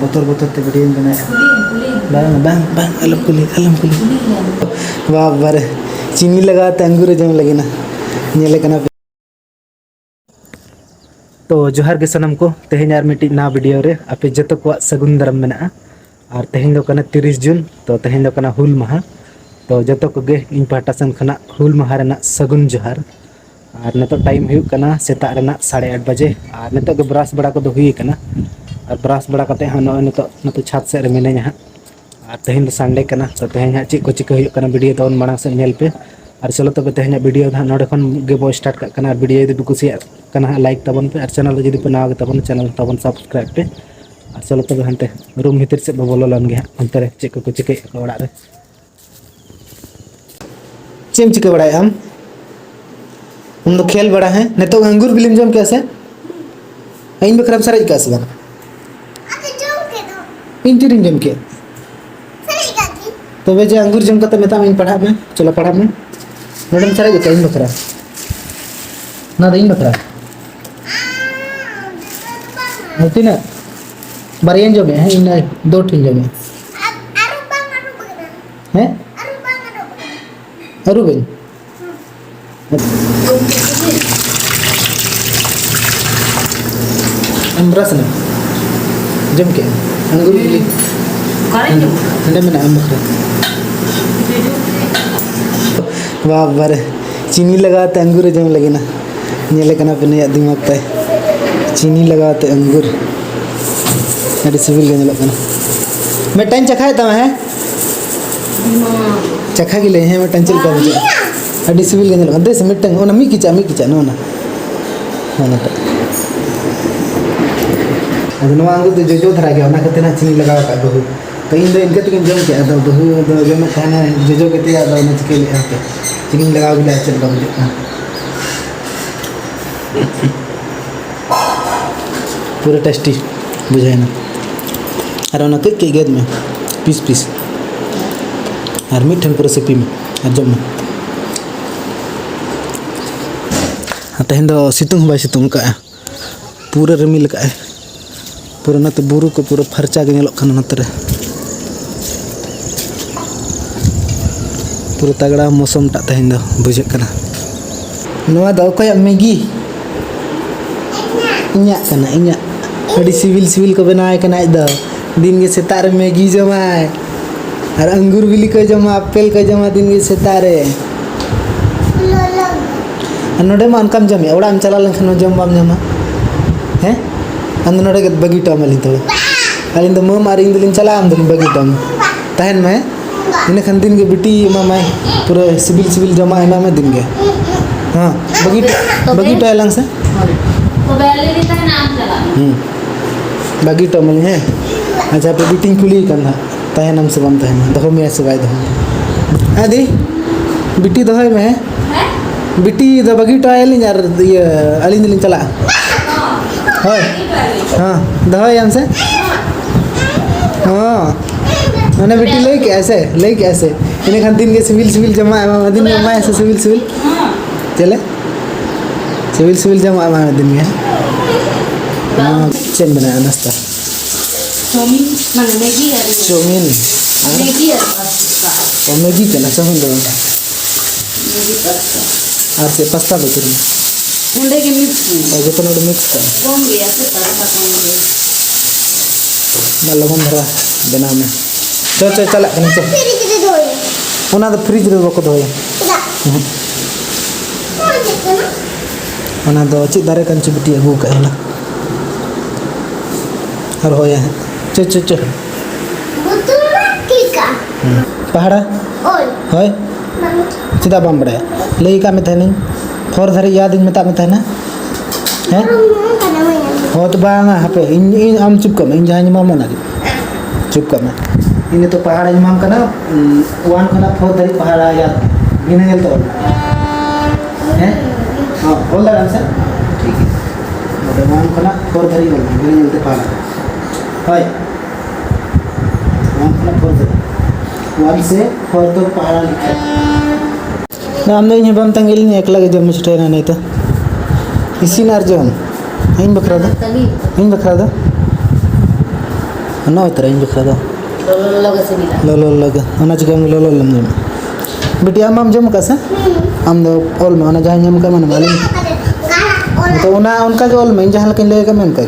बोतर ते वीडियो बनाया bang bang bang alam kuli wah bare चीनी लगा ते अंगूर जम लगी ना नेले कना। तो जोहार के सनम को तेहें यार मिट्टी ना वीडियो रे आपे जतो को सगुन दरम मेना और तेहें दो कना 30 जून तो तेहें दो कना हुल महा तो जतो को गे इन पाटा सन खना हुल महा रेना सगुन जोहार और नतो टाइम हुई कना सेता रेना 8:30 बजे और नतो के ब्रश बड़ा को दो हुई कना और ब्रश बड़ा कते ह नतो छात से रे मिने यहाँ और तेहें संडे कना तो तेहें ची को चिका हुई कना वीडियो तो मांग से नेल पे और चलो तब तेहें वीडियो नोडे खन गे बो स्टार्ट कना वीडियो यदि कुसिया कना लाइक तबन पे और चैनल यदि पे नाव तबन चैनल तबन सब्सक्राइब पे और चलो तब हंते रूम भीतर से बोलो लन गे अंतर रे ची को चिके ओड़ा रे चेम चिके बड़ा हम तो खेल बड़ा है ने तो अंगूर बिलिम जम कैसे इन बखरम सराई का सगा इन तीन जम के तो वे जे अंगूर जम कते मेता में पढ़ा में चलो पढ़ा में नोडम सराई के इन बखरा ना इन बखरा होती ना बारियन जो में है इन 2 ठिन जो में हैं अरुबेन अमरस ना जम के अंगूर बिली अंडे में ना बखरा वाह बारे चीनी लगाते अंगूर जम लगी ना नेले कना पे नया दिमाग पे चीनी लगाते अंगूर अरे सिविल के नेलो कना मैं टन चखा था है चखा के ले है मैं टन चल कर मुझे अरे सिविल के नेलो दे से मिटंग ओना मी किचा नो ना ना अदन वांगु तो जो धरा गया ना कते ना चीनी लगा का बहु कहीं दो इनके तक जम के दो बहु दो जो मैं खाना जो कते या दो ना चिके ले आके चीनी लगा के चल का मुझे पूरा टेस्टी बुझाए ना अरे ना के गेद में पीस और मीठन पूरा सिपी में और जम में तेहें दो सितुंग बाय सितुंग का पूरा रिमिल का पूरा नते बुरु को पूरा फरचा के नेलो खाना नते पूरा तगड़ा मौसम टा तेहें दो बुझे कना नवा दो कोय मैगी इन्या कना इन्या अड़ी सिविल को बनाए कना इदा दिन के सेतार मैगी जमाए और अंगूर बिली को जमा एप्पल को जमा दिन के सेतारे नोडे मा अनकाम जमे ओड़ा हम चला लखन जम बाम जमा हैं अंद नोडे के बगीटा मली तो अलिन तो म मारिंग दिलिन चला हम दिन बगीटा में तहन में इन खन दिन के बिटी मामा पूरा सिविल जमा है में दिन के हां बगीटा लंग से तो बेले री तहन नाम चला बगीटा मली है अच्छा पे बिटिंग खुली करना तहन हम से बम तहन दहो में से बाय दहो आदि बिटी दहो में है बिटी द बगीटा आइलिन यार ये अलिन दिलिन चला हां हां दहो हम से हां मैंने बिटी ले कैसे इन्हें खान दिन के सिविल जमा है दिन में मैं ऐसे सिविल चले सिविल जमा है दिन में चेन बनाया नाश्ता चौमीन और मैगी का ना चाहूँ दो और से पास्ता बेचूँ उन्हें के मिक्स और जो तो नोट मिक्स का कौन गया से तरह कौन ना लगन धरा बना में चला कहीं चल उना तो फ्रिज रे बको दोय उना दो ची दारे कंच बिटी अगू का हला और होया है च बुतुरा टीका पहाड़ा ओय होय सीधा बम बड़े लेई का में थने फोर धरे याद में ता में थना है हो तो बांगा हपे इन हम चुप कम इन जहां मामा ना चुप कम इन तो पहाड़ इमाम का ना वन का ना फोर धरे पहाड़ा याद बिना हेल तो है हां बोल रहा है ठीक है और वन का ना फोर धरे बिना हेल तो पहाड़ा हाय वन का ना फोर धरे वन से फोर तो पहाड़ा लिखा ना हम नहीं बम तंगेल नहीं एकला के जम छुटे ना नहीं तो इसी नार जो इन बकरा दा Ano itra injo khada. Lolo ke sini lah. Lolo laga. Ana jika lolo lam jam. Beti am jam ka sa? Am do ol ma ana jahan jam ka mana maling. तो उना उनका जो मैं जहाँ लगे लेगा मैं उनका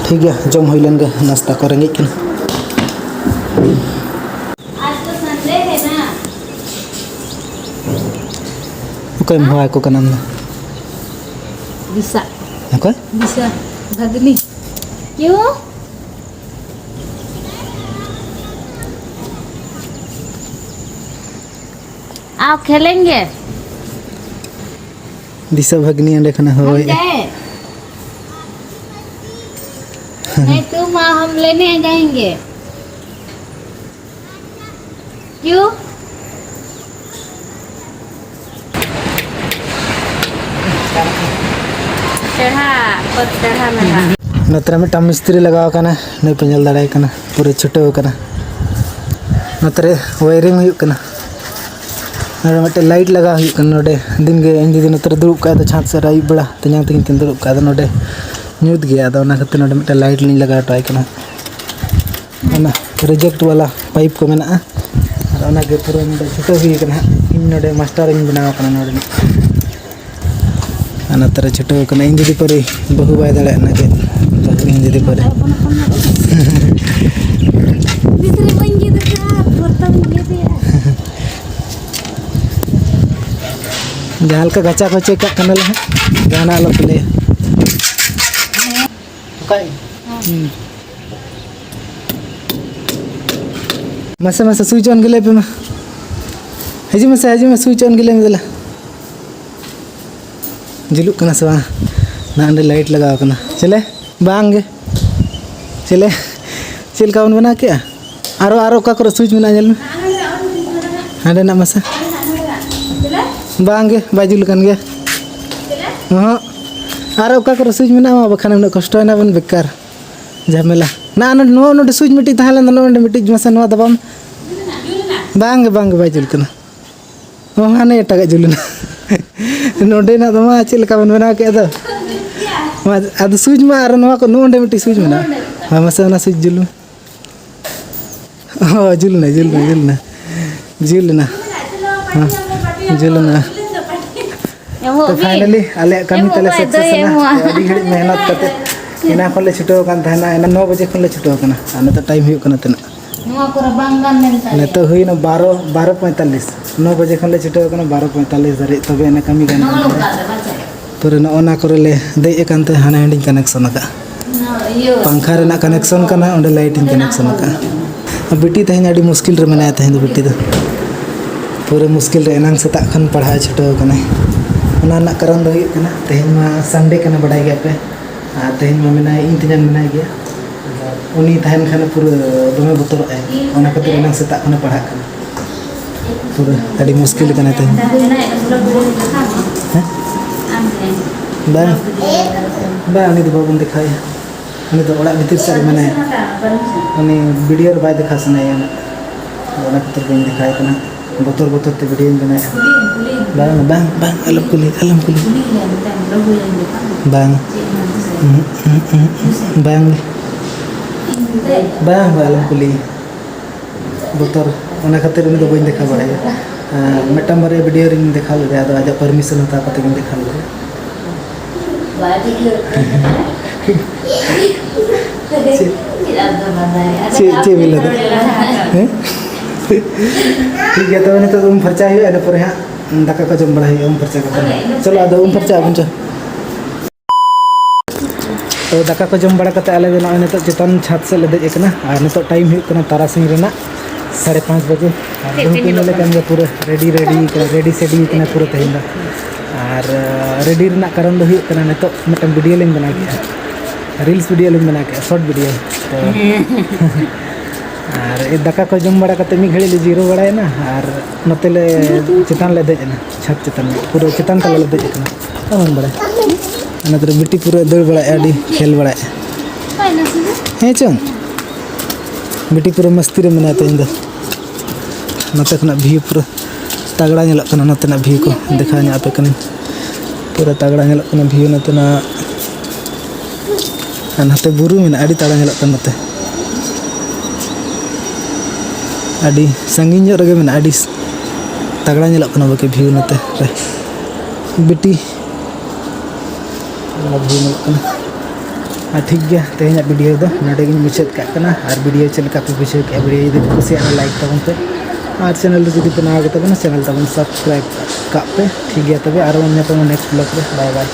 ठीक है जम हो लेंगे नाश्ता करेंगे क्या आज तो संडे है ना। कोई मुहाई को का नाम ना Bisa, ओके bisa. Bagni. क्यों? आप खेलेंगे? दिशा भगनी अंडे खाना हो हम जाए? नहीं तुम हम लेने जाएंगे। क्यों? चढ़ा पद चढ़ा लगा। नतरा में टम मिस्त्री लगाव कना नहीं पंजल दाड़े कना पूरे छुटे कना नतरे वायरिंग हुई कना और मटे लाइट लगा हुई कना नोडे दिन गे इन दिन नतरे दुरुब का छात से राई बड़ा तंग तंग किन दुरुब का नोडे न्यूट गया तो ना खातिर नोडे मटे लाइट नहीं लगा ट्राई कना ना रिजेक्ट वाला पाइप को मेना और ओना गे पूरा नोडे छुटे हुई कना इन नोडे मास्टर इन बनाव कना नोडे नतरे छुटे कना इन दीदी पर बहु बाय दाड़े ना गे इन दीदी पर Bisa main gitu kan? Bertam gitu ya. जहाल का गचा को चेक करने लगे गाना लो प्ले मसे मसे स्विच ऑन के लिए पे हजी में स्विच ऑन के लिए मिला जुलुक करना सवा ना अंदर लाइट लगा करना चले बांगे चले चल का बना क्या आरो का करो स्विच में जल में हाँ ना मसे बांगे बाजुल कन गे हाँ आरो का करो स्विच में ना बखान उन्हें कष्ट है ना बन बेकार झमेला ना नो नोटे स्विच मिट्टी तहले नो नोटे मिट्टी मसे नो दबाम बांगे बांगे बाजुल कना ओ हाने एटागे जुलना नोटे ना दमा चल का बन बना के दो अद स्विच में आरो नो को नो नोटे मिट्टी स्विच में ना हाँ मसे ना स्विच जुल ओ जुलना हाँ जुलना तो फाइनली आले कमी तले सक्सेस ना अभी घड़ी मेहनत करते इना खोले छुटो कान थाना इना 9 बजे खोले छुटो कना आने तो टाइम हुई कना तना Nua kura banggan mental. ने तो हुई ना 12:45 9 बजे खोले छुटो कना 12:45 धरे तबे इना कमी गाना पूरे ना ओना करले दे एकांते हाना हेंडिंग कनेक्शन का पंखा रेना कनेक्शन कना ओंडे लाइटिंग कनेक्शन का बेटी तहें अड़ी मुश्किल रे मनाया तहें दो बेटी दो पूरे मुश्किल रे एनांग सेता खन पढ़ाई छुटो कना ओना ना कारण दो हुई कना तहें मा संडे कना बडाई गया पे तहें मा मेना इन तिजान मेना गया उनी तहें खाना पूरे दमे बतर है ओना खातिर एनांग सेता खन पढ़ा कना पूरे अड़ी मुश्किल कना तहें बा उनी दो बाबन दिखाई उनी तो ओड़ा भीतर से मने उनी वीडियो रे बाय दिखा सनाया ओना खातिर बन दिखाई कना बतर ते वीडियो बनाए bang alam kuli bang alam kuli बतर ओना खातिर उनी दो बन देखा बड़ाया मेटम बारे वीडियो रिंग देखा ले आदो आजा परमिशन हता कते गिन देखा ले चे बिला दे ठीक है तो उन्हें तो उम फरचा हुई है पर यहाँ दाका का जम बड़ा है उम फरचा का चलो आदो उम फरचा अपन तो दाका को जम बड़ा करते आले देना उन्हें तो चितन छत से ले दे एकना और ने तो टाइम हुई कना तारासिंह रेना 5:30 बजे उनके ले कन पूरे रेडी सेडी कना पूरे तहिंदा और रेडी रेना कारण दो हुई कना ने तो मतलब वीडियो लिंग बना के रील्स वीडियो लिंग बना के शॉर्ट वीडियो तो और ए दाका को जम बड़ा करते मी घड़ी ले जीरो बड़ा ना और नते ले चितान ले देजना छत चितान पूरे चितान तले ले देजना कौन बड़ा अनतर मिट्टी पूरे दौड़ बड़ा अड़ी खेल बड़ा है चंग मिट्टी पूरे मस्ती रे मनाते इंदा नते खना भी पूरा तगड़ा नेलक कना नते ना भी को देखा nya पे कन पूरा तगड़ा नेलक कना भी नते ना नते बुरु में अड़ी तगड़ा नेलक कना नते अड़ी संगीन रगे में अड़ी तगड़ा ñelok kana बाकी व्यू नते रे बेटी व्यू ñelok kana ठीक गया तेहना वीडियो दो नडे गिन मुचाद का कना और वीडियो चल का पे बुझे के वीडियो यदि कुछ लाइक तबन पे और चैनल जदि पे नया गए तबन चैनल तबन सब्सक्राइब का पे ठीक गया तबे और नेक्स्ट ब्लॉग रे बाय बाय।